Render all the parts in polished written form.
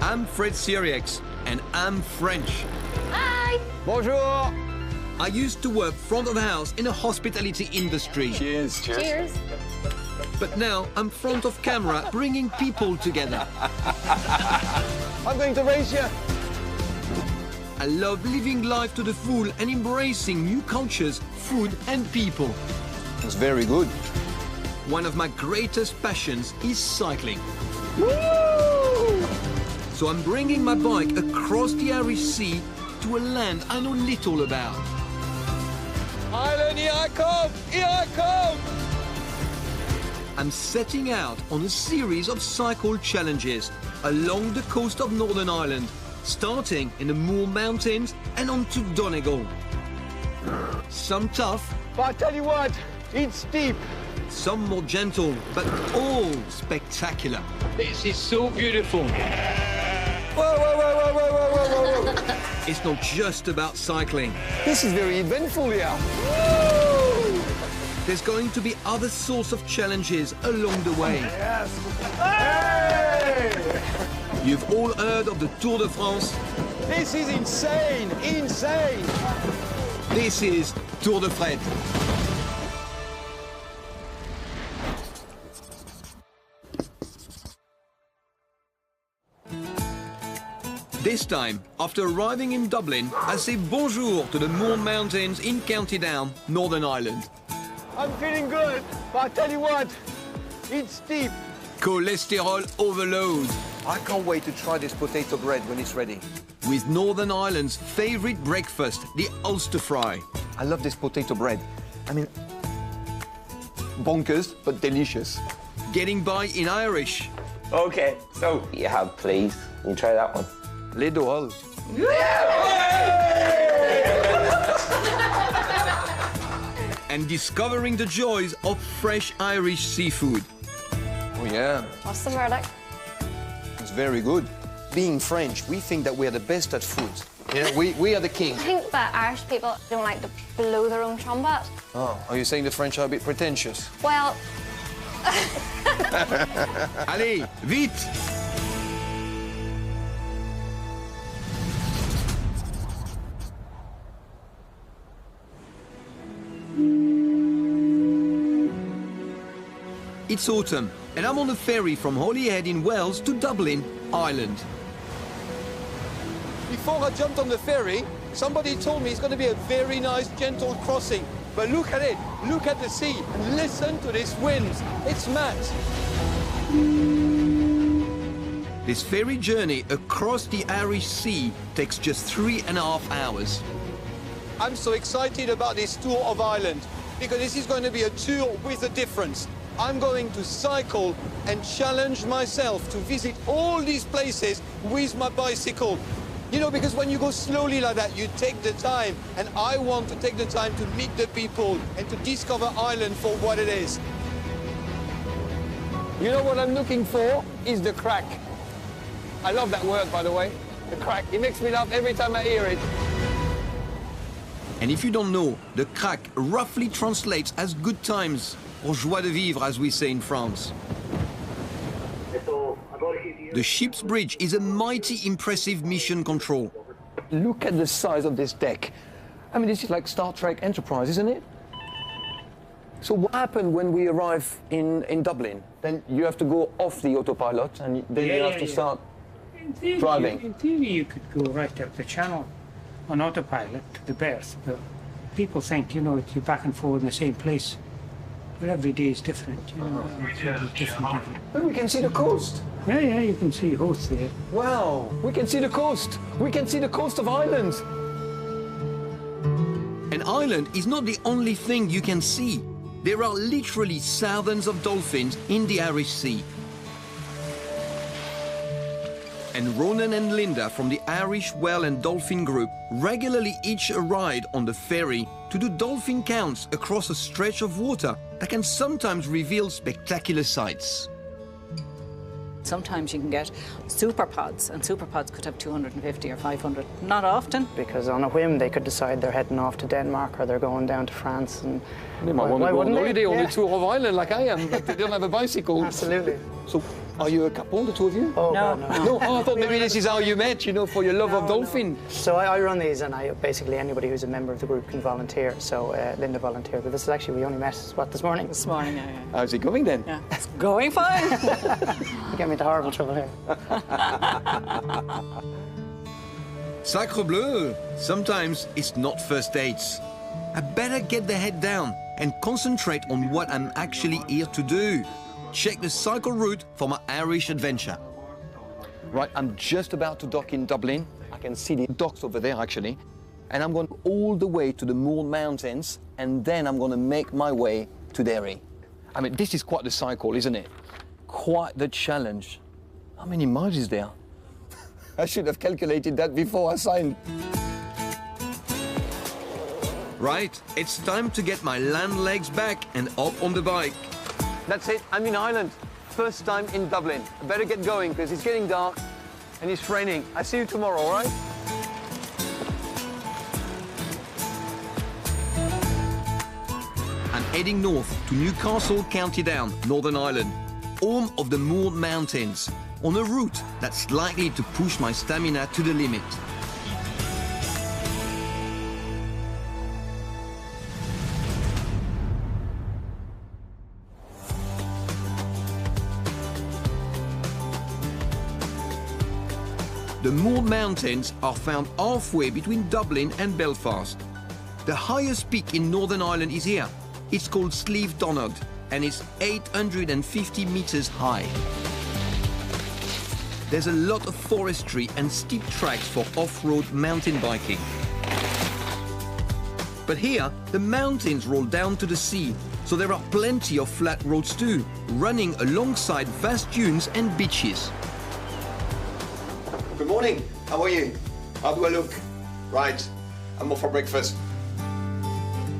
I'm Fred Siriex, and I'm French. Hi! Bonjour! I used to work front of house in a hospitality industry. Cheers. Cheers. But now I'm front of camera, bringing people together. I'm going to race you. I love living life to the full and embracing new cultures, food and people. It's very good. One of my greatest passions is cycling. Woo! So I'm bringing my bike across the Irish Sea to a land I know little about. Ireland, here I come! Here I come! I'm setting out on a series of cycle challenges along the coast of Northern Ireland, starting in the Moor Mountains and on to Donegal. Some tough, But I tell you what, it's steep. some more gentle, but all spectacular. This is so beautiful. Whoa, whoa, whoa, whoa, whoa, whoa, whoa, whoa. It's not just about cycling. This is very eventful here. There's going to be other sorts of challenges along the way. Yes. Hey! You've all heard of the Tour de France. This is insane, insane. This is Tour de Fred. This time, after arriving in Dublin, I say bonjour to the Moor Mountains in County Down, Northern Ireland. I'm feeling good, but I tell you what, it's steep. Cholesterol overload. I can't wait to try this potato bread when it's ready. With Northern Ireland's favorite breakfast, the Ulster fry. I love this potato bread. I mean, bonkers, but delicious. Getting by in Irish. Okay, so you have, please. You try that one. Les doigts. And discovering the joys of fresh Irish seafood. Oh yeah, What's the verdict? it's very good. Being French, we think that we are the best at food. You know, we are the king. I think that Irish people don't like to blow their own trumpet. Oh, are you saying the French are a bit pretentious? Well, Allez, vite! It's autumn, and I'm on a ferry from Holyhead in Wales to Dublin, Ireland. Before I jumped on the ferry, somebody told me it's going to be a very nice, gentle crossing. But look at it, look at the sea, and listen to this wind. It's mad. This ferry journey across the Irish Sea takes just 3.5 hours. I'm so excited about this tour of Ireland, because this is going to be a tour with a difference. I'm going to cycle and challenge myself to visit all these places with my bicycle. You know, because when you go slowly like that, you take the time, and I want to take the time to meet the people and to discover Ireland for what it is. You know what I'm looking for is the crack. I love that word, by the way, the crack. It makes me laugh every time I hear it. And if you don't know, the crack roughly translates as good times, or joie de vivre, as we say in France. The ship's bridge is a mighty impressive mission control. Look at the size of this deck. I mean, this is like Star Trek Enterprise, isn't it? So what happened when we arrive in Dublin? Then you have to go off the autopilot and then you have to start driving. In theory, you could go right up the channel on autopilot to the berth, but people think, you know, you're back and forth in the same place. But every day is different, you know, it's really different. But we can see the coast. Yeah, you can see hosts there. Wow, we can see the coast. We can see the coast of Ireland. And Ireland is not the only thing you can see. There are literally thousands of dolphins in the Irish Sea. And Ronan and Linda from the Irish Whale and Dolphin Group regularly hitch a ride on the ferry to do dolphin counts across a stretch of water that can sometimes reveal spectacular sights. Sometimes you can get super pods, and super pods could have 250 or 500. Not often. Because on a whim they could decide they're heading off to Denmark or they're going down to France. And They might want to go on wouldn't they? holiday on Yeah. the tour of Ireland like I am, but they don't have a bicycle. Absolutely. So Are you a couple, the two of you? Oh, No, God, no. No, oh, I thought maybe this is how you met, you know, for your love of dolphin. So I run these, and basically anybody who's a member of the group can volunteer. So Linda volunteered, but this is actually, we only met, this morning? This morning, yeah. How's it going then? Yeah, it's going fine. You get me into horrible trouble here. Sacre bleu! Sometimes it's not first dates. I better get the head down and concentrate on what I'm actually here to do. Check the cycle route for my Irish adventure. Right, I'm just about to dock in Dublin. I can see the docks over there, actually. And I'm going all the way to the Moor Mountains, and then I'm going to make my way to Derry. I mean, this is quite the cycle, isn't it? Quite the challenge. How many miles is there? I should have calculated that before I signed. Right, it's time to get my land legs back and up on the bike. That's it, I'm in Ireland. First time in Dublin. I better get going because it's getting dark and it's raining. I see you tomorrow, all right? I'm heading north to Newcastle, County Down, Northern Ireland, home of the Moor Mountains, on a route that's likely to push my stamina to the limit. The Moor Mountains are found halfway between Dublin and Belfast. The highest peak in Northern Ireland is here. It's called Slieve Donard and it's 850 meters high. There's a lot of forestry and steep tracks for off-road mountain biking. But here, the mountains roll down to the sea, so there are plenty of flat roads too, running alongside vast dunes and beaches. Good morning. How are you? How do I look? Right. I'm off for breakfast.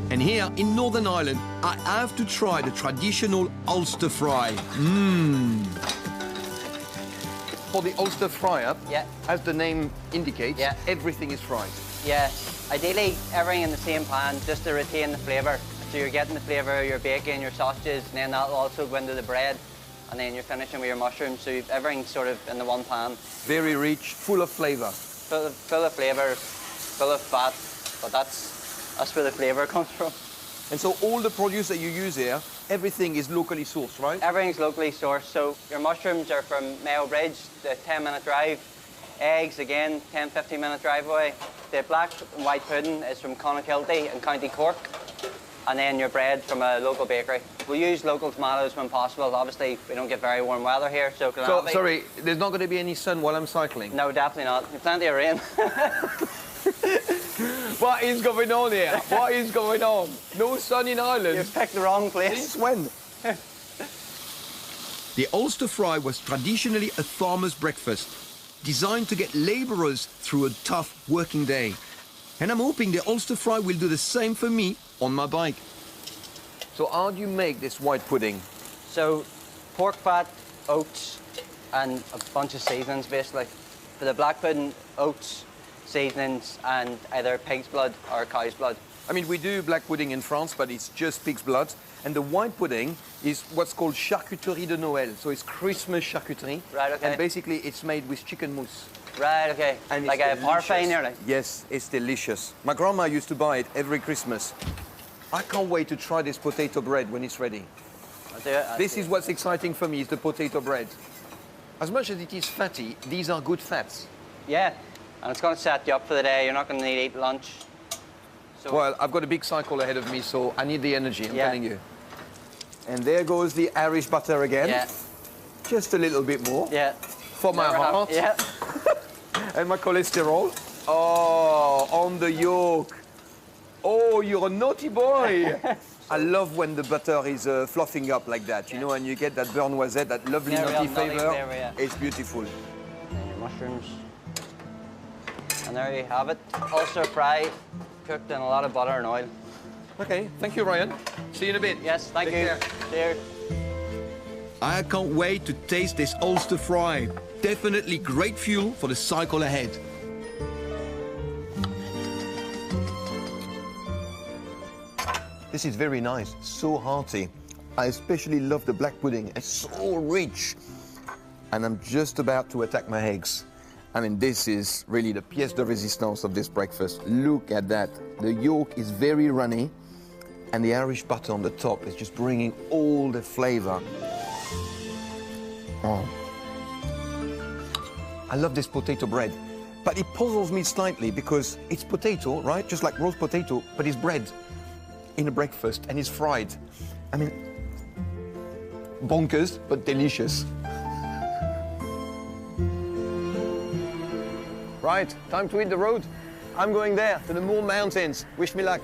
And here in Northern Ireland, I have to try the traditional Ulster fry. For the Ulster fry-up, Yeah. as the name indicates, Yeah. everything is fried. Yeah, ideally everything in the same pan just to retain the flavour. So you're getting the flavour of your bacon, your sausages, and then that'll also go into the bread. And then you're finishing with your mushrooms, so everything's sort of in the one pan. Very rich, full of flavour. Full of flavour, full of fat, but that's where the flavour comes from. And so all the produce that you use here, everything is locally sourced, right? Everything's locally sourced, so your mushrooms are from Mayo Bridge, the 10-minute drive. Eggs, again, 10-15-minute drive away. The black and white pudding is from Clonakilty in County Cork. And then your bread from a local bakery. We use local tomatoes when possible. Obviously, we don't get very warm weather here, so... Sorry, there's not going to be any sun while I'm cycling? No, definitely not. Plenty of rain. What is going on here? What is going on? No sun in Ireland? You've picked the wrong place. Since when? The Ulster fry was traditionally a farmer's breakfast, designed to get labourers through a tough working day. And I'm hoping the Ulster fry will do the same for me on my bike. So how do you make this white pudding? So, pork fat, oats, and a bunch of seasonings, basically. For the black pudding, oats, seasonings, and either pig's blood or cow's blood. I mean, we do black pudding in France, but it's just pig's blood. And the white pudding is what's called charcuterie de Noël. So it's Christmas charcuterie. Right, okay. And basically it's made with chicken mousse. Right, okay. And like it's a parfait delicious. nearly. Yes, it's delicious. My grandma used to buy it every Christmas. I can't wait to try this potato bread when it's ready. I'll do it. This is what's exciting for me, is the potato bread. As much as it is fatty, these are good fats. Yeah, and it's going to set you up for the day. You're not going to need to eat lunch. So, Well, I've got a big cycle ahead of me, so I need the energy, I'm telling you. And there goes the Irish butter again. Yeah. Just a little bit more. Yeah. For my Never have- heart. Yeah. And my cholesterol. Oh, on the yolk. Oh, you're a naughty boy. I love when the butter is fluffing up like that, you know, and you get that burnt noisette, that lovely Yeah, nutty real nutty flavor. flavour, yeah. It's beautiful. And your mushrooms. And there you have it. Ulster fry, cooked in a lot of butter and oil. Okay, thank you, Ryan. See you in a bit. Yes, thank Take you. care. Cheers. I can't wait to taste this Ulster fry. Definitely great fuel for the cycle ahead. This is very nice, so hearty. I especially love the black pudding. It's so rich. and I'm just about to attack my eggs. I mean, this is really the pièce de résistance of this breakfast. Look at that. The yolk is very runny, and the Irish butter on the top is just bringing all the flavor. Oh. I love this potato bread, but it puzzles me slightly because it's potato, right? Just like roast potato, but it's bread in a breakfast and it's fried. I mean, bonkers, but delicious. Right, time to hit the road. I'm going there, to the Moor Mountains. Wish me luck.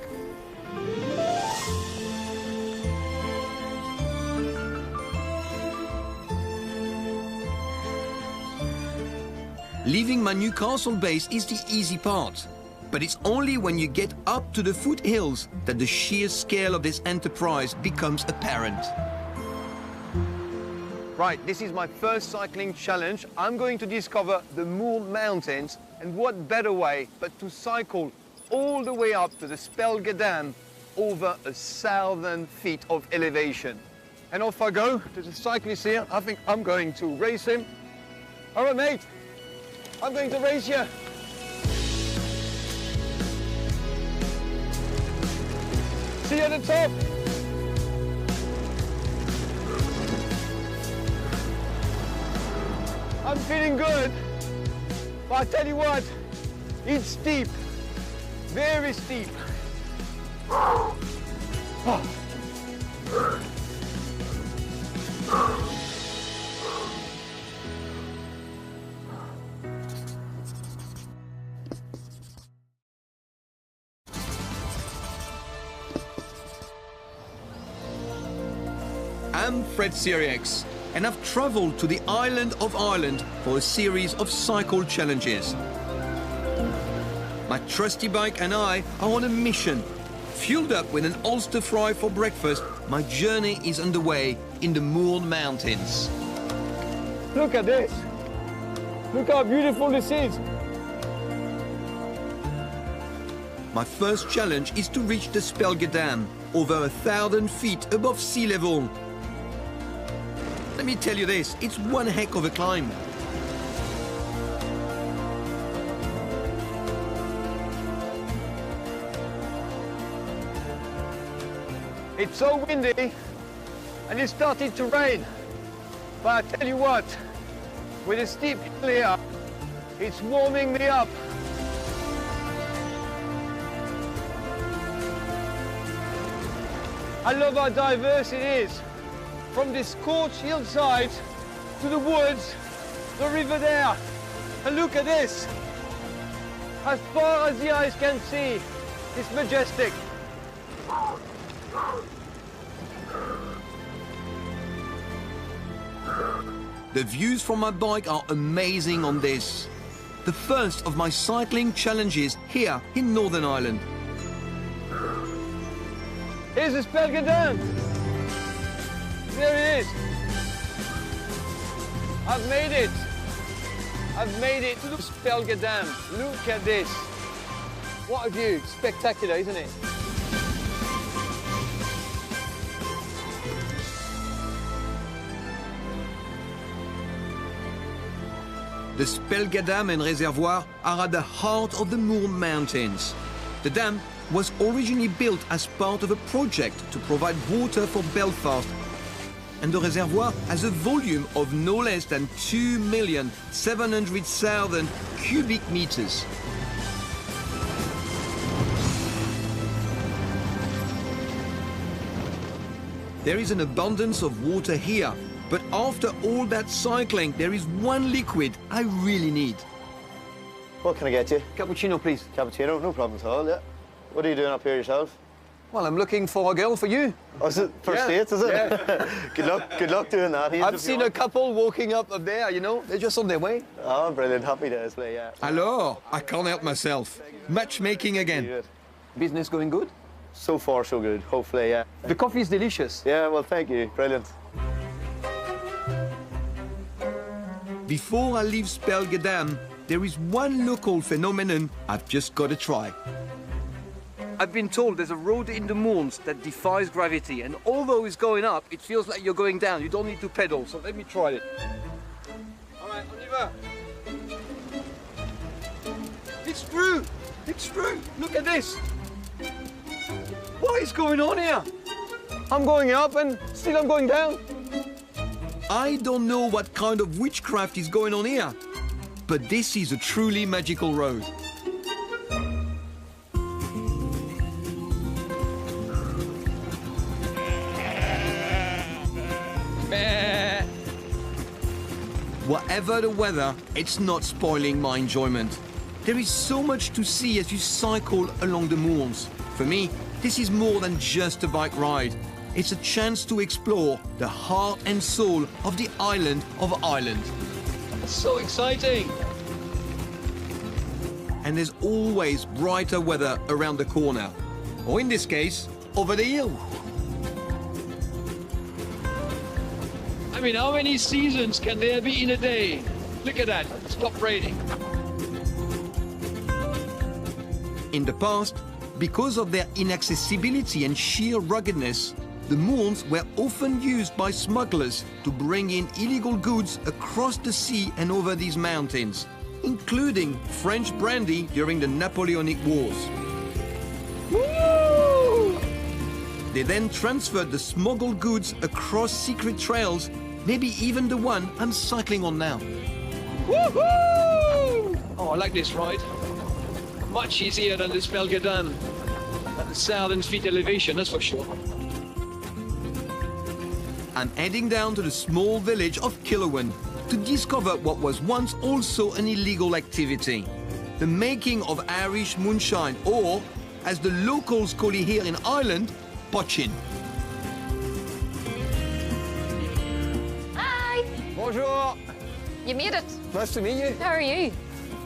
Leaving my Newcastle base is the easy part. But it's only when you get up to the foothills that the sheer scale of this enterprise becomes apparent. Right, this is my first cycling challenge. I'm going to discover the Moor Mountains, and what better way but to cycle all the way up to the Spelga Dam over 1,000 feet of elevation. And off I go to the cyclist here. I think I'm going to race him. All right, mate, I'm going to race you. See you at the top. I'm feeling good, but I tell you what, it's steep, very steep. I'm Fred Siriex, and I've travelled to the island of Ireland for a series of cycle challenges. My trusty bike and I are on a mission. Fueled up with an Ulster fry for breakfast, my journey is underway in the Moor Mountains. Look at this. Look how beautiful this is. My first challenge is to reach the Spelga Dam, over 1,000 feet above sea level. Let me tell you this, it's one heck of a climb. It's so windy and it started to rain. But I tell you what, with a steep hill here, it's warming me up. I love how diverse it is. From this scorched hillside to the woods, the river there. And look at this. As far as the eyes can see, it's majestic. The views from my bike are amazing on this. The first of my cycling challenges here in Northern Ireland. Here's the Spelga Dam. There it is. I've made it. I've made it to the Spelga Dam. Look at this. What a view. Spectacular, isn't it? The Spelga Dam and reservoir are at the heart of the Moor Mountains. The dam was originally built as part of a project to provide water for Belfast, and the reservoir has a volume of no less than 2,700,000 cubic meters. There is an abundance of water here, but after all that cycling, there is one liquid I really need. What can I get you? Cappuccino, please. Cappuccino, no problem at all, yeah. What are you doing up here yourself? Well, I'm looking for a girl for you. Oh, is it first dates, is it? Yeah. Good luck doing that. I've seen a couple walking up there, you know. They're just on their way. Oh, brilliant. Happy days, play, yeah. Alors, I can't help myself. Matchmaking again. Good. Business going good? So far, so good. Hopefully, yeah. The coffee is delicious. Yeah, well, thank you. Brilliant. Before I leave Spelga Dam, there is one local phenomenon I've just got to try. I've been told there's a road in the moors that defies gravity, and although it's going up, it feels like you're going down. You don't need to pedal, so let me try it. river. It's true. It's true. Look at this. What is going on here? I'm going up and still I'm going down. I don't know what kind of witchcraft is going on here, but this is a truly magical road. Whatever the weather, it's not spoiling my enjoyment. There is so much to see as you cycle along the moors. For me, this is more than just a bike ride. It's a chance to explore the heart and soul of the island of Ireland. It's so exciting. And there's always brighter weather around the corner. Or in this case, over the hill. I mean, how many seasons can there be in a day? Look at that. Stop raining. In the past, because of their inaccessibility and sheer ruggedness, the moors were often used by smugglers to bring in illegal goods across the sea and over these mountains, including French brandy during the Napoleonic Wars. Woo! They then transferred the smuggled goods across secret trails, maybe even the one I'm cycling on now. Woohoo! Oh, I like this ride. Much easier than this Belgadan at 1,000 feet elevation, that's for sure. I'm heading down to the small village of Killowen to discover what was once also an illegal activity. The making of Irish moonshine, or, as the locals call it here in Ireland, poaching. Hi! Bonjour. You made it. Nice to meet you. How are you?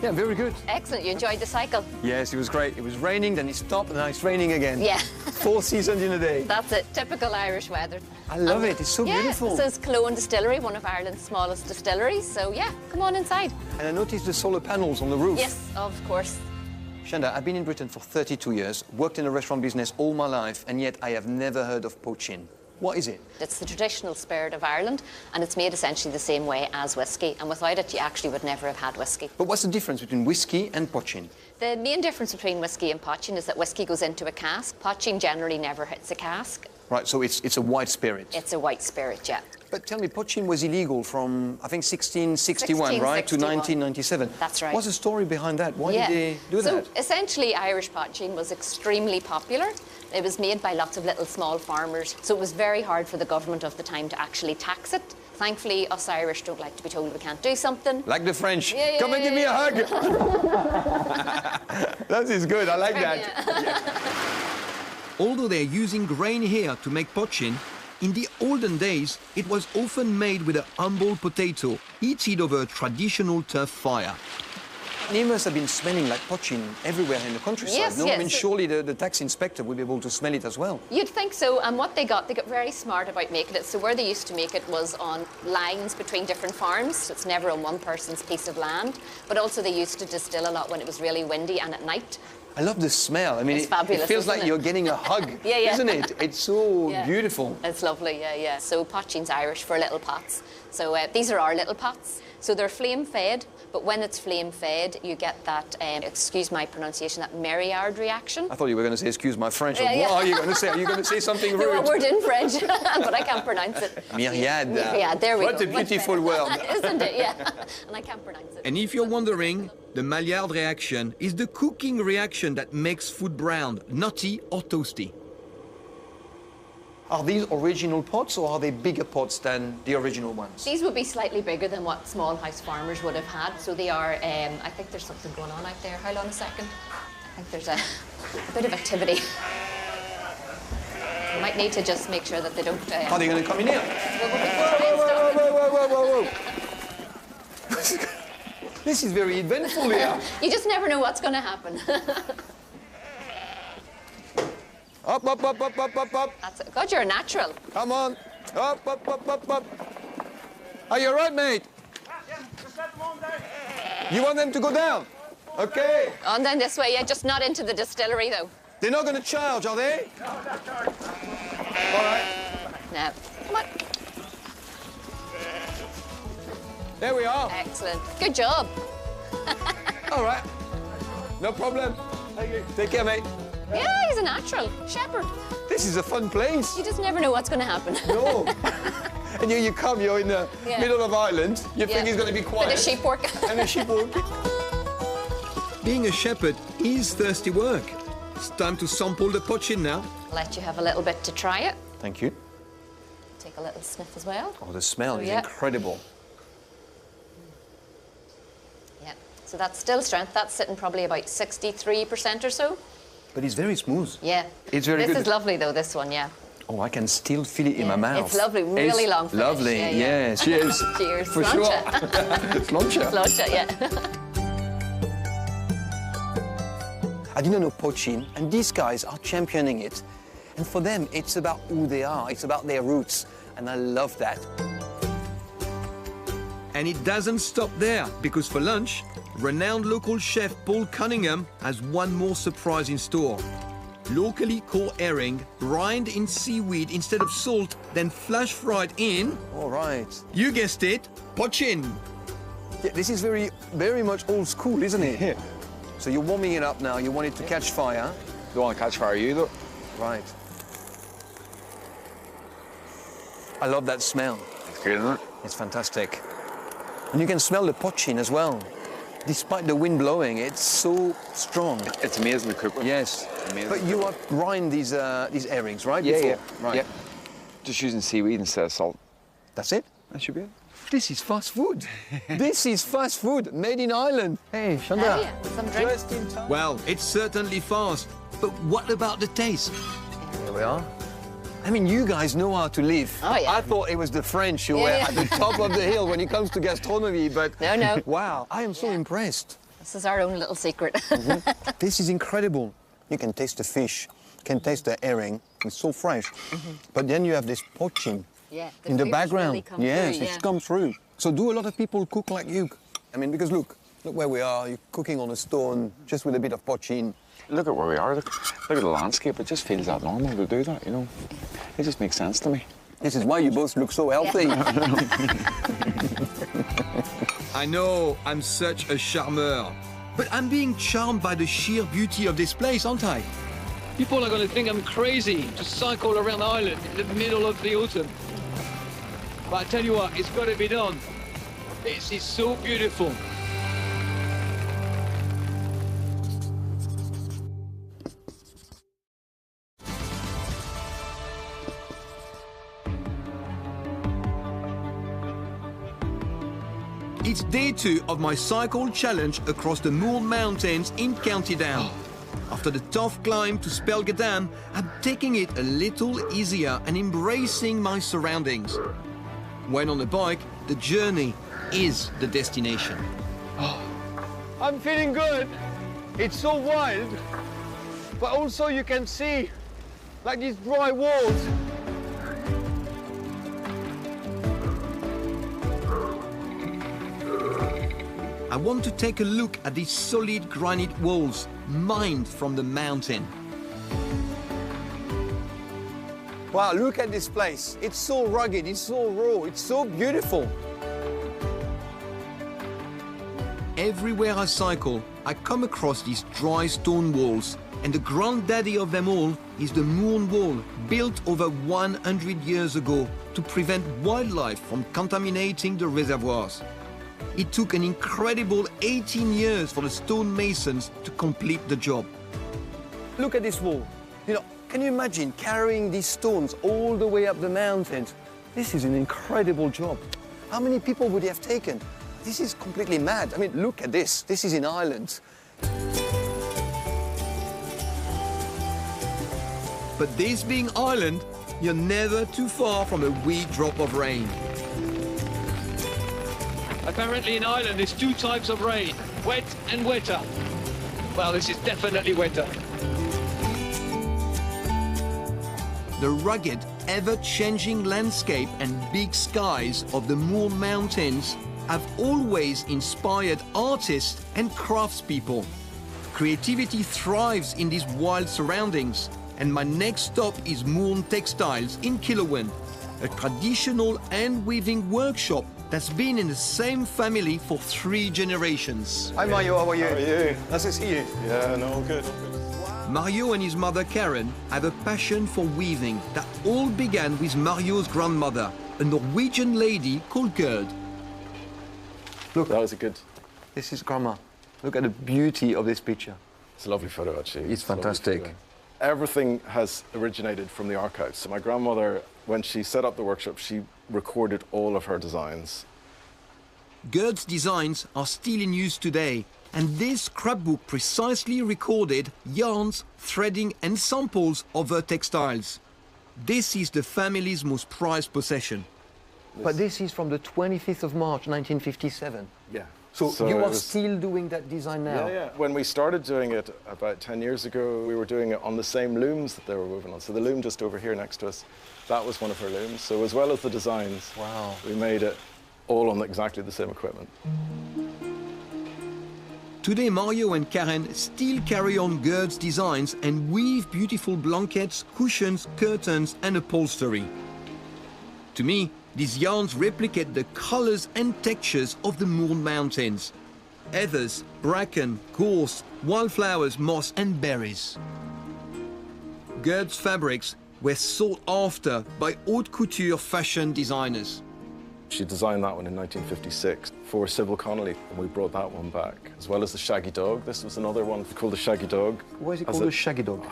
Yeah, very good. Excellent. You enjoyed the cycle? Yes, it was great. It was raining, then it stopped, and now it's raining again. Yeah. 4 seasons in a day. That's it. Typical Irish weather. I love it. It's so beautiful. This is Killowen Distillery, one of Ireland's smallest distilleries. So yeah, come on inside. And I noticed the solar panels on the roof. Yes, of course. Shanda, I've been in Britain for 32 years, worked in the restaurant business all my life, and yet I have never heard of poaching. What is it? It's the traditional spirit of Ireland, and it's made essentially the same way as whiskey. And without it, you actually would never have had whiskey. But what's the difference between whiskey and poaching? The main difference between whiskey and poaching is that whiskey goes into a cask. Poaching generally never hits a cask. Right, so it's a white spirit. It's a white spirit, yeah. But tell me, poaching was illegal from, I think, 1661, right, to 1997. That's right. What's the story behind that? Why did they do that? So essentially, Irish poaching was extremely popular. It was made by lots of little small farmers, so it was very hard for the government of the time to actually tax it. Thankfully, us Irish don't like to be told we can't do something. Like the French. Yeah, Come and give me a hug. That is good. I like that. Although they're using grain here to make poaching, in the olden days, it was often made with a humble potato, heated over a traditional turf fire. It must have been smelling like poaching everywhere in the countryside, Yes, no? yes. I mean, surely the tax inspector would be able to smell it as well. You'd think so, and what they got very smart about making it. So where they used to make it was on lines between different farms. It's never on one person's piece of land. But also they used to distill a lot when it was really windy and at night. I love the smell. I mean, It's fabulous, it feels isn't like it? you're getting a hug, Yeah. isn't it? It's so Yeah. beautiful. It's lovely, yeah. So poaching's Irish for little pots. So these are our little pots. So they're flame fed, but when it's flame fed, you get that, excuse my pronunciation, that Maillard reaction. I thought you were going to say, excuse my French. Yeah, yeah. What are you going to say? Are you going to say something rude? No, a word in French, but I can't pronounce it. Myriad. Myriad, there we go. What a beautiful word. Isn't it? Yeah. And I can't pronounce it. And if you're wondering, the Maillard reaction is the cooking reaction that makes food brown, nutty or toasty. Are these original pots or are they bigger pots than the original ones? These would be slightly bigger than what small house farmers would have had. So they are, I think there's something going on out there. Hold on a second. I think there's a bit of activity. You might need to just make sure that they don't... Are they going to come in here? Whoa. This is very eventful here. You just never know what's going to happen. Up. That's it. God, you're a natural. Come on. Up. Are you all right, mate? Yeah, just let them on down. You want them to go down? Okay. On then this way, yeah, just not into the distillery, though. They're not going to charge, are they? No, that's charged. All right. No. Come on. There we are. Excellent. Good job. All right. No problem. Thank you. Take care, mate. Yeah, he's a natural shepherd. This is a fun place. You just never know what's going to happen. No. And you come, you're in the Yeah. middle of Ireland. You think he's going to be quiet. Bit of sheep work. And a sheep walk. Being a shepherd is thirsty work. It's time to sample the poachin now. Let you have a little bit to try it. Thank you. Take a little sniff as well. Oh, the smell is yeah. incredible. Yeah. So that's still strength. That's sitting probably about 63% or so. But it's very smooth. Yeah. It's very good. This is lovely, though, this one, yeah. Oh, I can still feel it in my mouth. It's lovely, really It's long finish. lovely, Yeah, yeah. yeah. Cheers. Cheers. For sure. Sloncha. Sloncha, yeah. I didn't know poaching, and these guys are championing it. And for them, it's about who they are. It's about their roots, and I love that. And it doesn't stop there, because for lunch, renowned local chef Paul Cunningham has one more surprise in store. Locally caught herring, brined in seaweed instead of salt, then flash fried in... All right. You guessed it, poachin. Yeah, this is very, very much old school, isn't it? Yeah. So you're warming it up now. You want it to catch fire. Don't want to catch fire either. Right. I love that smell. It's good, isn't it? It's fantastic. And you can smell the poachin as well. Despite the wind blowing, it's so strong. It's amazing to cook with. Yes. Amazing. But you have brined these herrings, right? Yeah, before? yeah. Right. Yeah. Just using seaweed instead of salt. That's it? That should be it. This is fast food. This is fast food, made in Ireland. Hey, Shanda. Oh, yeah. Some drink. Just in time. Well, it's certainly fast, but what about the taste? Here we are. I mean, you guys know how to live. Oh, yeah. I thought it was the French who Yeah, were yeah. at the top of the hill when it comes to gastronomy, but... No, no. Wow, I am so impressed. This is our own little secret. This is incredible. You can taste the fish, you can taste the herring. It's so fresh. But then you have this poaching Yeah. in the flavors background. really come Yes, through, it's yeah. come through. So do a lot of people cook like you? I mean, because look where we are. You're cooking on a stone, just with a bit of poaching. Look at where we are. Look at the landscape. It just feels that normal to do that, you know. It just makes sense to me. This is why you both look so healthy. I know I'm such a charmeur, but I'm being charmed by the sheer beauty of this place, aren't I? People are going to think I'm crazy to cycle around Ireland in the middle of the autumn. But I tell you what, it's got to be done. This is so beautiful. It's day 2 of my cycle challenge across the Moor Mountains in County Down. After the tough climb to Spelgadam, I'm taking it a little easier and embracing my surroundings. When on a bike, the journey is the destination. I'm feeling good. It's so wild, but also you can see like these dry walls. I want to take a look at these solid granite walls, mined from the mountain. Wow, look at this place. It's so rugged, it's so raw, it's so beautiful. Everywhere I cycle, I come across these dry stone walls, and the granddaddy of them all is the Moor Wall, built over 100 years ago to prevent wildlife from contaminating the reservoirs. It took an incredible 18 years for the stonemasons to complete the job. Look at this wall. You know, can you imagine carrying these stones all the way up the mountains? This is an incredible job. How many people would it have taken? This is completely mad. I mean, look at this. This is in Ireland. But this being Ireland, you're never too far from a wee drop of rain. Apparently in Ireland there's 2 types of rain, wet and wetter. Well, this is definitely wetter. The rugged, ever-changing landscape and big skies of the Moor Mountains have always inspired artists and craftspeople. Creativity thrives in these wild surroundings, and my next stop is Moor Textiles in Killowen, a traditional hand-weaving workshop that's been in the same family for 3 generations. Hi Mario, how are you? How are you? Nice to see you. Yeah, no, all good, all good. Mario and his mother Karen have a passion for weaving that all began with Mario's grandmother, a Norwegian lady called Gerd. Look, That was a good... this is Grandma. Look at the beauty of this picture. It's a lovely photo, actually. It's a lovely fantastic. photo. Everything has originated from the archives. So my grandmother, when she set up the workshop, she recorded all of her designs. Gerd's designs are still in use today, and this scrapbook precisely recorded yarns, threading and samples of her textiles. This is the family's most prized possession. But this is from the 25th of March, 1957. Yeah. So So you it are was- still doing that design now? Yeah, yeah. When we started doing it about 10 years ago, we were doing it on the same looms that they were moving on. So the loom just over here next to us, that was one of her looms. So as well as the designs, Wow. we made it all on exactly the same equipment. Today, Mario and Karen still carry on Gerd's designs and weave beautiful blankets, cushions, curtains, and upholstery. To me, these yarns replicate the colors and textures of the Moor Mountains. Heathers, bracken, gorse, wildflowers, moss, and berries. Gerd's fabrics were sought after by haute couture fashion designers. She designed that one in 1956 for Sybil Connolly, and we brought that one back, as well as the Shaggy Dog. This was another one called the Shaggy Dog. Why is it As called a shaggy dog?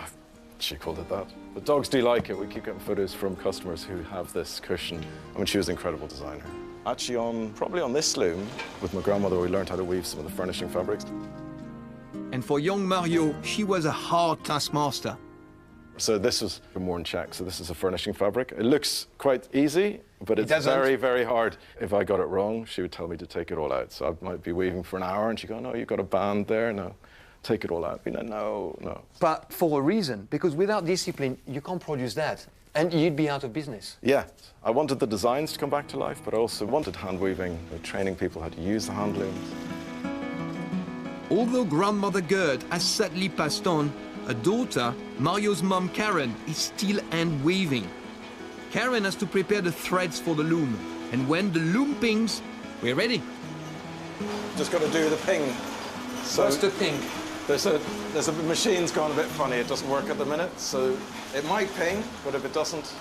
She called it that. But dogs do like it. We keep getting photos from customers who have this cushion. I mean, she was an incredible designer. Actually, probably on this loom, with my grandmother, we learned how to weave some of the furnishing fabrics. And for young Mario, she was a hard taskmaster. So this was a more in check. So this is a furnishing fabric. It looks quite easy, but it's doesn't. very, very hard. If I got it wrong, she would tell me to take it all out. So I might be weaving for an hour, and she'd go, no, you've got a band there. No, take it all out. I'd be like, no, no. But for a reason, because without discipline, you can't produce that, and you'd be out of business. Yeah, I wanted the designs to come back to life, but I also wanted hand weaving, training people how to use the hand looms. Although grandmother Gerd has sadly passed on, a daughter, Mario's mum Karen, is still hand weaving. Karen has to prepare the threads for the loom, and when the loom pings, we're ready. Just got to do the ping. So What's the ping? There's a machine's gone a bit funny. It doesn't work at the minute, so it might ping, but if it doesn't,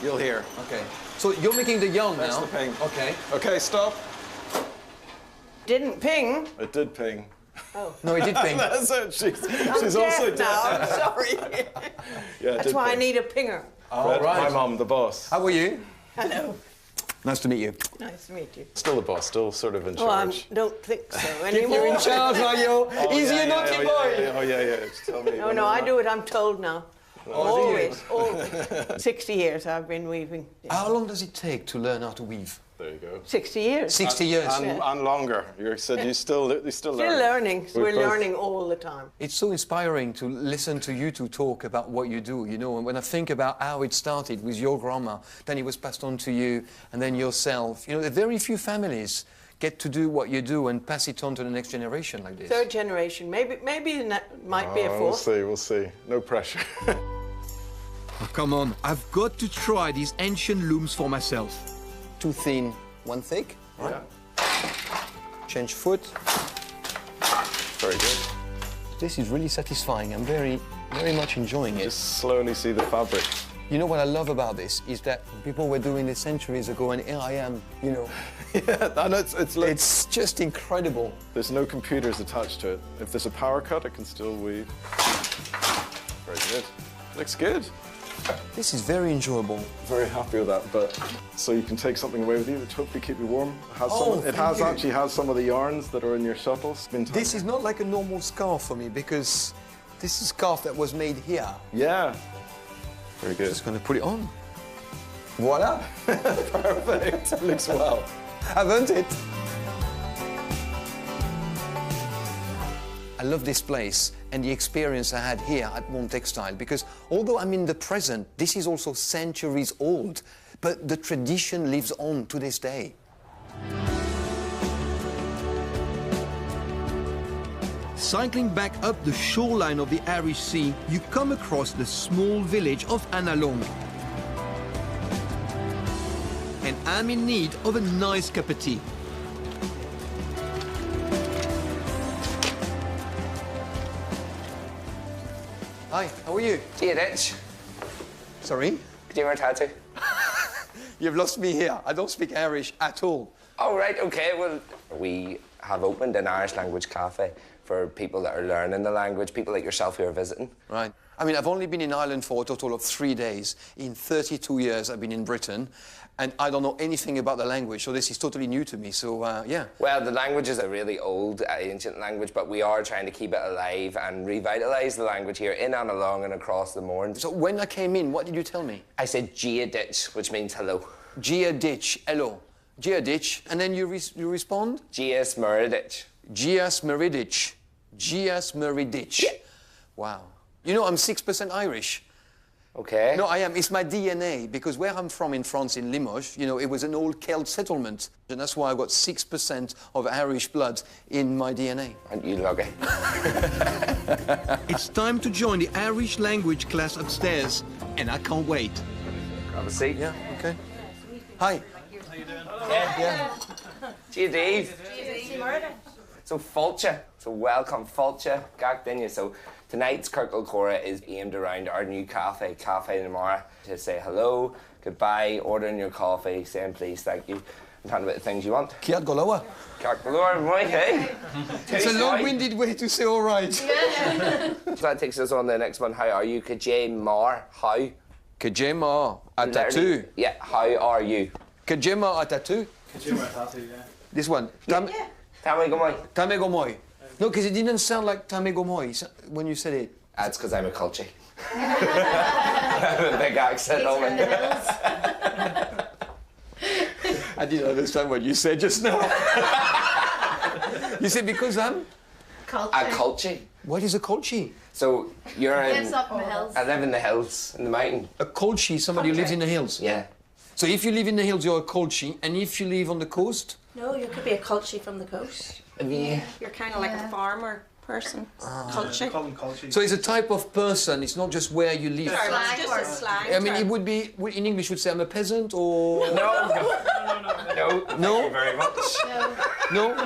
you'll hear. Okay. So you're making the yarn That's now? the ping. Okay. Okay, stop. Didn't ping. It did ping. Oh. No, it did ping. That's it. I'm She's deaf also now. deaf. I'm sorry. Yeah, it That's did why I ping. need a pinger. All right. My mum, the boss. How are you? Hello. Nice to meet you. Nice to meet you. Still the boss, still sort of in Oh, I charge. don't think so anymore. You're in charge, Mario. Is he a naughty boy? Oh, yeah. Just tell me. No, I do it. I'm told now. Always. 60 years I've been weaving. How long does it take to learn how to weave? There you go. 60 years. 60 years. And longer. You said you still learning. Still learning. We're learning all the time. It's so inspiring to listen to you two talk about what you do, you know, and when I think about how it started with your grandma, then it was passed on to you, and then yourself. You know, very few families get to do what you do and pass it on to the next generation like this. Third generation. Maybe might be a fourth. We'll see. No pressure. Oh, come on, I've got to try these ancient looms for myself. 2 thin, 1 thick. Yeah. Change foot. Very good. This is really satisfying. I'm very much enjoying it. Just slowly see the fabric. You know what I love about this is that people were doing this centuries ago, and here I am, you know. Yeah, and It's just incredible. There's no computers attached to it. If there's a power cut, it can still weave. Very good. Looks good. This is very enjoyable. Very happy with that, but so you can take something away with you, which hopefully keep you warm. It actually has some of the yarns that are in your shuttles. This is not like a normal scarf for me, because this is a scarf that was made here. Yeah. Very good. Just going to put it on. Voila. Perfect. Looks well. I've earned it. I love this place and the experience I had here at More Textile, because although I'm in the present, this is also centuries old, but the tradition lives on to this day. Cycling back up the shoreline of the Irish Sea, you come across the small village of Annalong. And I'm in need of a nice cup of tea. Hi, how are you? Gia Ditch. Sorry? Could you wear a tattoo? You've lost me here. I don't speak Irish at all. Oh, right, okay. Well, we have opened an Irish language cafe for people that are learning the language, people like yourself who are visiting. Right. I mean, I've only been in Ireland for a total of 3 days. In 32 years, I've been in Britain, and I don't know anything about the language, so this is totally new to me, so, yeah. Well, the language is a really old, ancient language, but we are trying to keep it alive and revitalise the language here in and along and across the moor. So when I came in, what did you tell me? I said Gia Ditch, which means hello. Gia Ditch, hello. Gia Ditch, and then you respond? Gia Smeridich. Gia Smeridich. Gia Smeridich. Yeah. Wow. You know, I'm 6% Irish. Okay. No, I am. It's my DNA, because where I'm from in France, in Limoges, you know, it was an old Celt settlement. And that's why I've got 6% of Irish blood in my DNA. And you lucky. It's time to join the Irish language class upstairs, and I can't wait. Grab a seat. Yeah, okay. Hi. How you doing? Yeah. Gia Dave. So Fulcha, so welcome Fulcha, Gak Dinya. So tonight's Kirkle Cora is aimed around our new cafe, Cafe Namara, to say hello, goodbye, ordering your coffee, saying please, thank you, and talking about the things you want. Kiat Goloa. Kiat Goloa, right, hey? It's a long-winded way to say all right. So that takes us on to the next one. How are you? Kajay Mar, how? Kajay Mar, a tattoo. Yeah, how are you? Kajay Mar, a tattoo. Kajay Mar, a tattoo, yeah. This one. Tame Gomoy. Tame Gomoy. No, because it didn't sound like Tame Gomoy when you said it. That's because I'm a culture. I have a big accent on it. I didn't understand what you said just now. You said because I'm? A culture. What is a colchi? So you're in... Lives up in the hills. I live in the hills, in the mountain. A colchi, somebody who lives in the hills? Yeah. So if you live in the hills, you're a colchi, and if you live on the coast? No, you could be a culture from the coast. Yeah. You're kind of like a farmer person. Culture. Call them culture. So it's a type of person, it's not just where you live. Sorry, it's just a slang I mean, term. it would be, in English, would say I'm a peasant, or... No. No? Thank you very much. No?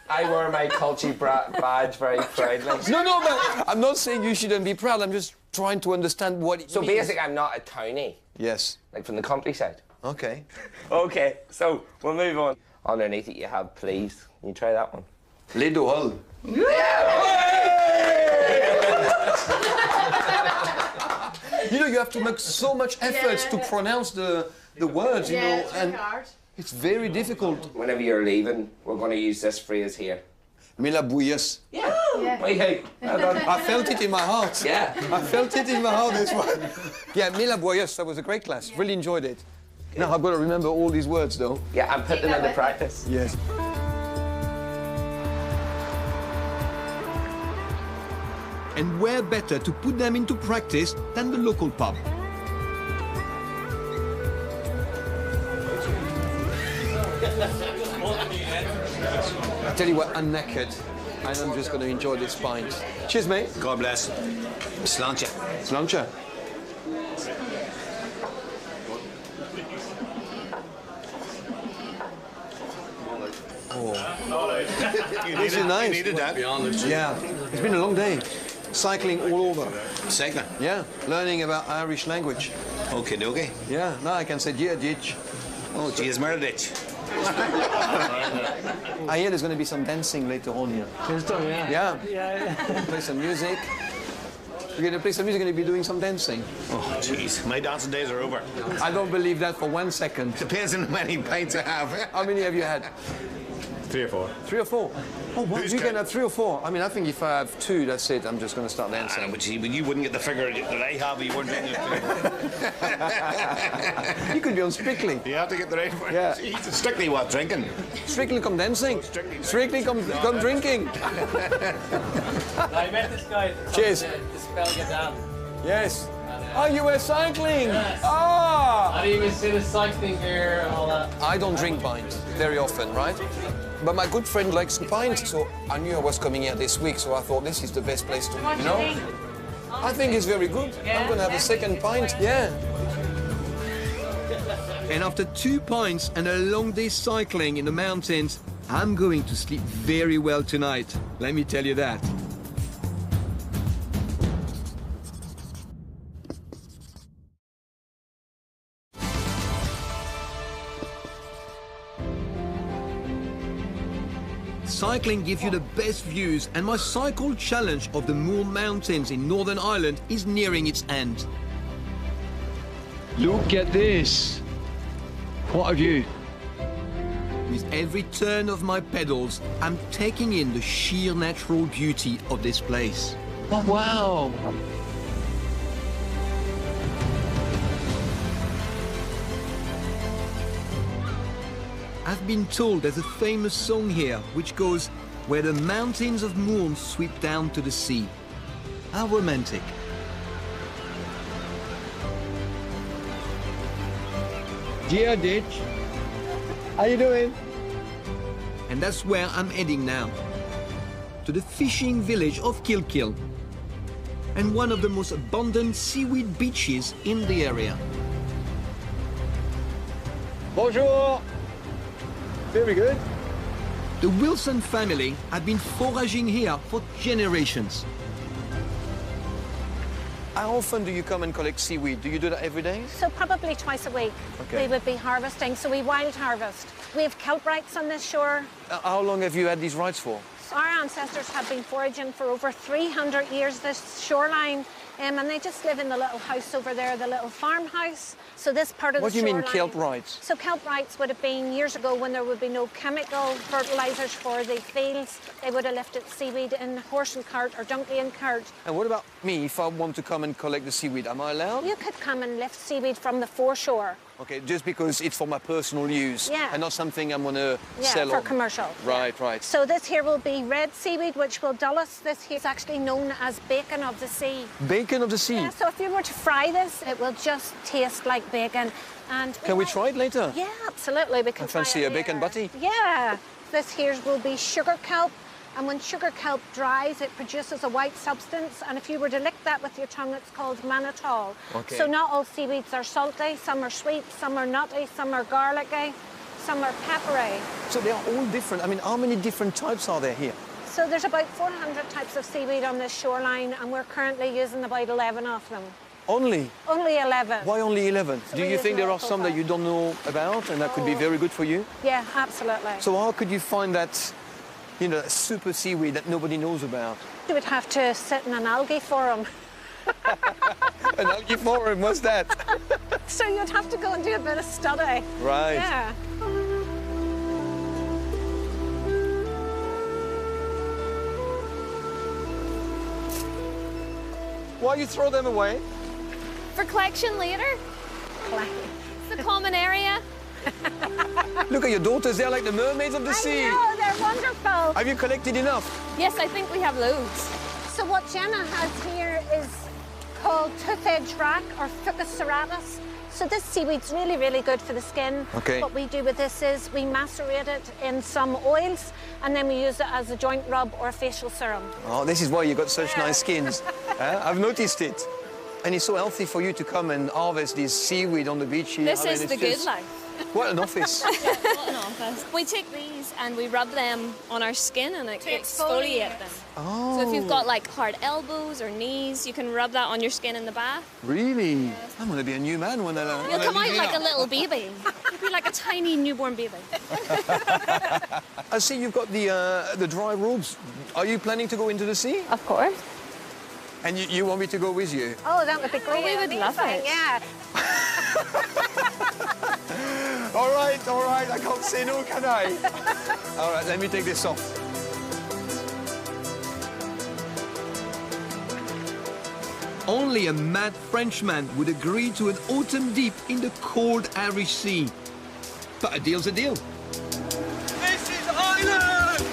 I wear my culture badge very proudly. No, but I'm not saying you shouldn't be proud, I'm just trying to understand what it So means. basically, I'm not a townie. Yes. Like from the countryside. Okay. Okay, so we'll move on. Underneath it you have please. Can you try that one? Les Dohol. You know, you have to make so much effort to pronounce the words, you know, and it's very difficult. Whenever you're leaving, we're going to use this phrase here. Milabuyas. Yeah. Wait, hey. I felt it in my heart. Yeah. I felt it in my heart, this one. Yeah, Milabuyas, that was a great class. Really enjoyed it. Now I've got to remember all these words, though. Yeah, I'm putting them into practice. Yes. And where better to put them into practice than the local pub? I tell you what, I'm knackered, and I'm just going to enjoy this pint. Cheers, mate. God bless. Sláinte. Sláinte. This is nice. You needed that. Yeah, it's been a long day. Cycling all over. Cycling? Yeah, learning about Irish language. Okay, dokie. Yeah, now I can say Gia Ditch. Oh, Gia's Meredith. I hear there's going to be some dancing later on here. Yeah. Play some music. We're going to play some music and you'll be doing some dancing. Oh, jeez. My dancing days are over. I don't believe that for 1 second. Depends on how many pints I have. How many have you had? 3 or 4. 3 or 4? Oh, wow, you can have 3 or 4. I mean, I think if I have 2, that's it. I'm just going to start dancing. But you wouldn't get the figure that I have. You wouldn't get You could be on Strictly. You have to get the right one. Yeah. Strictly what? Drinking? Strictly come dancing. Strictly come drinking. I met this guy. Cheers. The spell get down. Yes. Oh, you were cycling? Yes. Ah! How do you even see the cycling gear and all that? I don't drink pint very often, right? But my good friend likes pint, so I knew I was coming here this week, so I thought this is the best place to, you know? I think it's very good. I'm going to have a second pint, yeah. And after 2 pints and a long day cycling in the mountains, I'm going to sleep very well tonight. Let me tell you that. Cycling gives you the best views, and my cycle challenge of the Moor Mountains in Northern Ireland is nearing its end. Look at this. What a view. With every turn of my pedals, I'm taking in the sheer natural beauty of this place. Oh, wow. I've been told there's a famous song here which goes, "Where the mountains of Mourne sweep down to the sea." How romantic. Dear Ditch, how you doing? And that's where I'm heading now. To the fishing village of Kilkill, and one of the most abundant seaweed beaches in the area. Bonjour. Very good. The Wilson family have been foraging here for generations. How often do you come and collect seaweed? Do you do that every day? So probably twice a week. Okay. We would be harvesting, so we wild harvest. We have kelp rights on this shore. How long have you had these rights for? Our ancestors have been foraging for over 300 years this shoreline, and they just live in the little house over there, the little farmhouse. So this part of What the do you shoreline... mean kelp rights? So kelp rights would have been years ago when there would be no chemical fertilisers for the fields. They would have lifted seaweed in horse and cart or donkey and cart. And what about me, if I want to come and collect the seaweed, am I allowed? You could come and lift seaweed from the foreshore. Okay, just because it's for my personal use Yeah. and not something I'm going to Yeah, sell for on. commercial. Right, right. So this here will be red seaweed, which will dull us. This here is actually known as bacon of the sea. Bacon of the sea? Yeah, so if you were to fry this, it will just taste like bacon. And Can we try it later? Yeah, absolutely. We can I fancy try a it bacon later. butty. Yeah. This here will be sugar kelp. And when sugar kelp dries, it produces a white substance. And if you were to lick that with your tongue, it's called mannitol. Okay. So not all seaweeds are salty. Some are sweet, some are nutty, some are garlicky, some are peppery. So they are all different. I mean, how many different types are there here? So there's about 400 types of seaweed on this shoreline, and we're currently using about 11 of them. Only? Only 11. Why only 11? So Do we you use think there are local some that you don't know about and that could be very good for you? Yeah, absolutely. So how could you find that, you know, super seaweed that nobody knows about? You would have to sit in an algae forum. An algae forum, what's that? So you'd have to go and do a bit of study. Right. Yeah. Why you throw them away? For collection later. It's a common area. Look at your daughters, they're like the mermaids of the sea. I know, they're wonderful. Have you collected enough? Yes, I think we have loads. So what Jenna has here is called tooth-edge rack or Fucus serratus. So this seaweed's really, really good for the skin. Okay. What we do with this is we macerate it in some oils and then we use it as a joint rub or facial serum. Oh, this is why you got such nice skins. I've noticed it. And it's so healthy for you to come and harvest this seaweed on the beach here. This I mean, is it's the good just- life. What an office. What an office. We take these and we rub them on our skin and exfoliate them. Oh. So if you've got like hard elbows or knees, you can rub that on your skin in the bath. Really? I'm going to be a new man when I You'll come out like a little baby. You'll be like a tiny newborn baby. I see you've got the dry robes. Are you planning to go into the sea? Of course. And you want me to go with you? Oh, that would be great. we would love it. Yeah. All right, I can't say no, can I? All right, let me take this off. Only a mad Frenchman would agree to an autumn dip in the cold Irish Sea. But a deal's a deal. This is Ireland!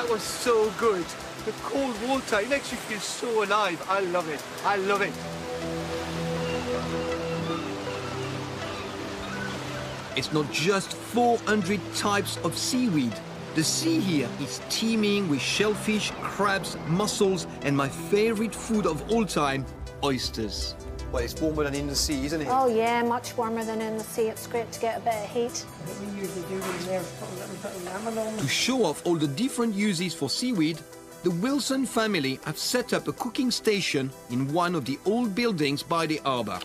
That was so good. The cold water, it makes you feel so alive. I love it. I love it. It's not just 400 types of seaweed. The sea here is teeming with shellfish, crabs, mussels, and my favorite food of all time, oysters. Well, it's warmer than in the sea, isn't it? Oh yeah, much warmer than in the sea. It's great to get a bit of heat. What we usually do in there is put a little bit of lemon on To show off all the different uses for seaweed, the Wilson family have set up a cooking station in one of the old buildings by the harbour.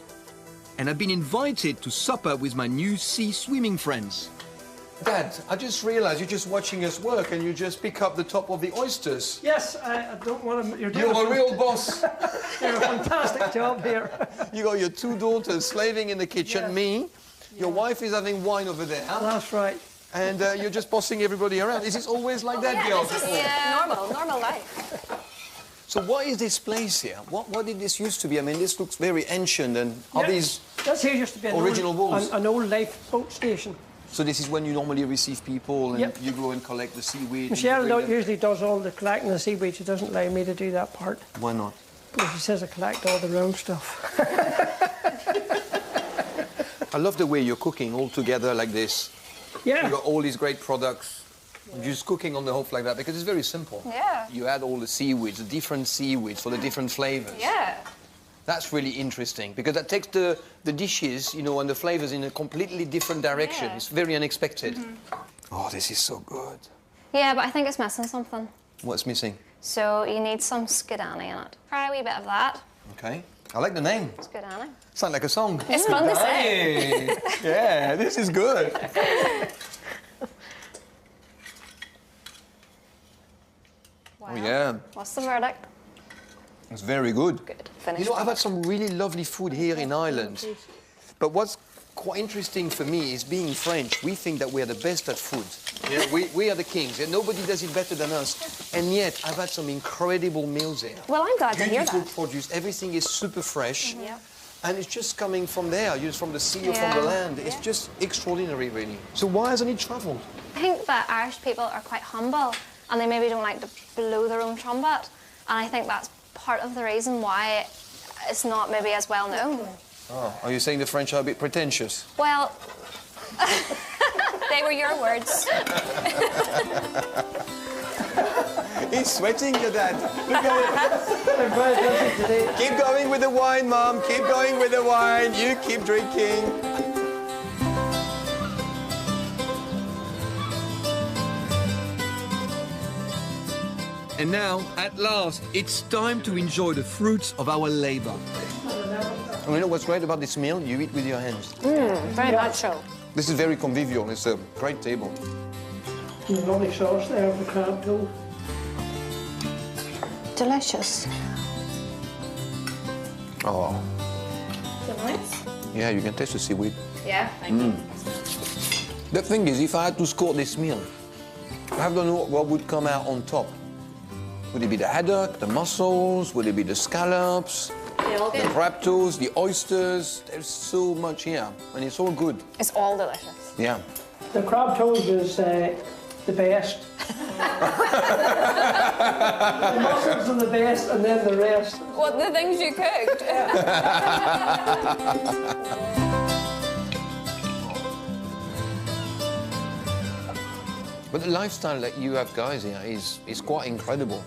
And I've been invited to supper with my new sea swimming friends. Dad, I just realised you're just watching us work and you just pick up the top of the oysters. Yes, I don't want to... You're a real boss. You're a fantastic job here. You got your two daughters slaving in the kitchen, Yeah. me. Your wife is having wine over there. That's right. And you're just bossing everybody around. Is it always like that, girls? This is normal life. So what is this place here? What did this used to be? I mean, this looks very ancient, and are these This here used to be original walls? An old lifeboat station. So this is when you normally receive people and Yep. you go and collect the seaweed? Michelle and bring them- usually does all the collecting the seaweed. She doesn't allow me to do that part. Why not? Because she says I collect all the wrong stuff. I love the way you're cooking all together like this. Yeah. You've got all these great products. You're just cooking on the hook like that because it's very simple. Yeah. You add all the seaweeds, the different seaweeds for the different flavors. Yeah. That's really interesting because that takes the dishes, you know, and the flavors in a completely different direction. Yeah. It's very unexpected. Oh, this is so good. Yeah, but I think it's missing something. What's missing? So you need some scudani in it. Try a wee bit of that. Okay. I like the name. Scudani. Sounds like a song. It's fun to say. Hey. Yeah, this is good. Wow. Oh, yeah. What's the verdict? It's very good. Good. You Finished. know, I've had some really lovely food here in Ireland. But what's quite interesting for me is being French, we think that we're the best at food. Yeah, we are the kings. Yeah, nobody does it better than us. And yet, I've had some incredible meals here. Well, I'm glad to hear Beautiful that. produce. Everything is super fresh. Yeah. And it's just coming from there, just from the sea or from the land. It's just extraordinary, really. So why hasn't it travelled? I think that Irish people are quite humble and they maybe don't like to blow their own trumpet. And I think that's part of the reason why it's not maybe as well known. Oh, are you saying the French are a bit pretentious? Well, they were your words. He's sweating, your dad. Look at it. Keep going with the wine, Mom. Keep going with the wine. You keep drinking. And now, at last, it's time to enjoy the fruits of our labour. And you know what's great about this meal? You eat with your hands. Very much so. This is very convivial. It's a great table. And the lovely sauce there of the crab too. Delicious. Oh, Is it nice? yeah, you can taste the seaweed. Yeah, thank you. The thing is, if I had to score this meal, I don't know what would come out on top. Would it be the haddock, the mussels? Would it be the scallops? All The good. crab toast, the oysters? There's so much here, and it's all good. It's all delicious. Yeah. The crab toast is the best. The mussels are the best, and then the rest. What, the things you cooked? But the lifestyle that you have, guys, here is quite incredible.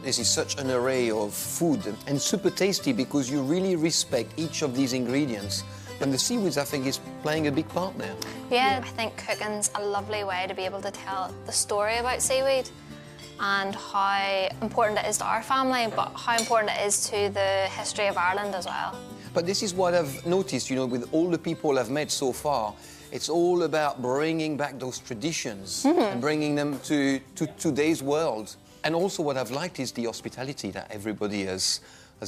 This is such an array of food and super tasty because you really respect each of these ingredients. And the seaweeds, I think, is playing a big part there. Yeah, I think cooking's a lovely way to be able to tell the story about seaweed and how important it is to our family, but how important it is to the history of Ireland as well. But this is what I've noticed, you know, with all the people I've met so far. It's all about bringing back those traditions and bringing them to today's world. And also what I've liked is the hospitality that everybody has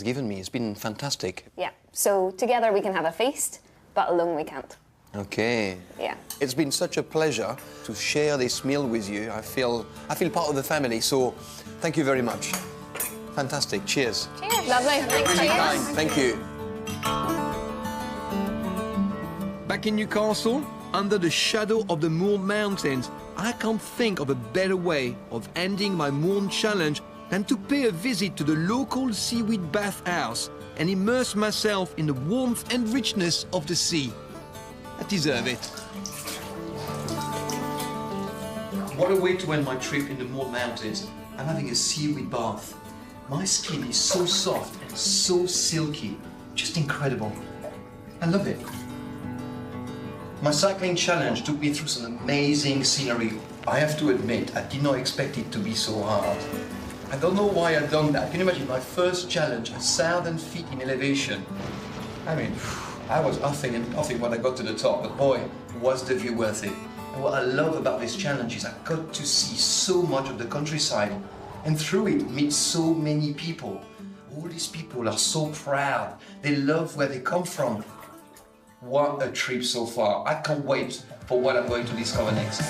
given me. It's been fantastic. Yeah, so together we can have a feast, but alone we can't. Okay. Yeah. It's been such a pleasure to share this meal with you. I feel part of the family, so thank you very much. Fantastic. Cheers. Cheers. Lovely. Thanks, Really kind. cheers. Thank you. Back in Newcastle, under the shadow of the Moor Mountains, I can't think of a better way of ending my Moor challenge than to pay a visit to the local seaweed bathhouse and immerse myself in the warmth and richness of the sea. I deserve it. What a way to end my trip in the Moor Mountains. I'm having a seaweed bath. My skin is so soft and so silky, just incredible. I love it. My cycling challenge took me through some amazing scenery. I have to admit, I did not expect it to be so hard. I don't know why I've done that. Can you imagine my first challenge, 1,000 feet in elevation? I mean, I was huffing and puffing when I got to the top, but boy, was the view worth it. And what I love about this challenge is I got to see so much of the countryside and through it meet so many people. All these people are so proud. They love where they come from. What a trip so far. I can't wait for what I'm going to discover next.